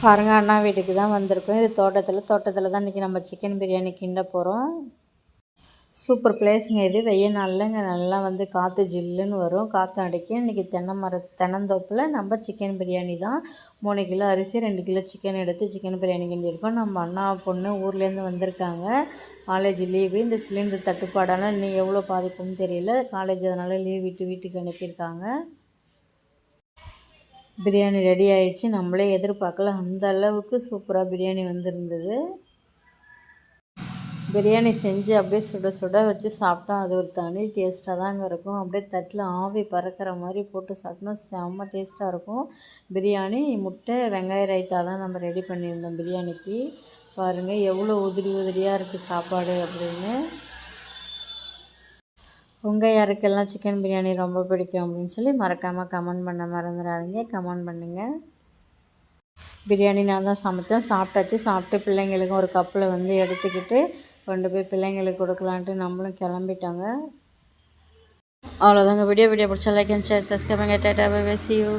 பாருங்க, அண்ணா வீட்டுக்கு தான் வந்திருக்கோம். இது தோட்டத்தில் தான் இன்றைக்கி நம்ம சிக்கன் பிரியாணி கிண்ட போகிறோம். சூப்பர் பிளேஸுங்க இது. வெய்ய நாளில் இங்கே நல்லா வந்து காற்று ஜில்லுன்னு வரும். காற்று அடிக்க இன்றைக்கி தென்னந்தோப்பில் நம்ம சிக்கன் பிரியாணி தான். 3 கிலோ அரிசி 2 கிலோ சிக்கன் எடுத்து சிக்கன் பிரியாணி கிண்டியிருக்கோம். நம்ம அண்ணா பொண்ணு ஊர்லேருந்து வந்திருக்காங்க. College leave. இந்த சிலிண்டர் தட்டுப்பாடால் இன்னும் எவ்வளோ பாதிப்புன்னு தெரியல. காலேஜ் அதனால் லீவ் விட்டு வீட்டுக்கு அனுப்பியிருக்காங்க. பிரியாணி ரெடி ஆகிடுச்சு. நம்மளே எதிர்பார்க்கல, அந்த அளவுக்கு சூப்பராக பிரியாணி வந்திருந்தது. பிரியாணி செஞ்சு அப்படியே சுட சுட வச்சு சாப்பிட்டா அது ஒரு தனி டேஸ்ட்டாக தாங்க இருக்கும். அப்படியே தட்டில் ஆவி பறக்கிற மாதிரி போட்டு சாப்பிட்டோம்னா செம்ம டேஸ்ட்டாக இருக்கும். பிரியாணி, முட்டை, வெங்காய ரைத்தா தான் நம்ம ரெடி பண்ணியிருந்தோம் பிரியாணிக்கு. பாருங்கள் எவ்வளோ உதிரி உதிரியாக இருக்குது சாப்பாடு அப்படின்னு. உங்கள் யாருக்கெல்லாம் சிக்கன் பிரியாணி ரொம்ப பிடிக்கும் அப்படின்னு சொல்லி மறக்காமல் கமெண்ட் பண்ண மறந்துடாதீங்க. கமெண்ட் பண்ணுங்கள். பிரியாணி நான் தான் சமைச்சேன். சாப்பிட்டு பிள்ளைங்களுக்கும் ஒரு கப்பில் வந்து எடுத்துக்கிட்டு கொண்டு போய் பிள்ளைங்களுக்கு கொடுக்கலான்ட்டு நம்மளும் கிளம்பிட்டாங்க. அவ்வளோதாங்க. வீடியோ பிடிச்சா லைக் அண்ட் ஷேர், சப்ஸ்கிரைப் பண்ணுங்கள். Tata bye bye, see you.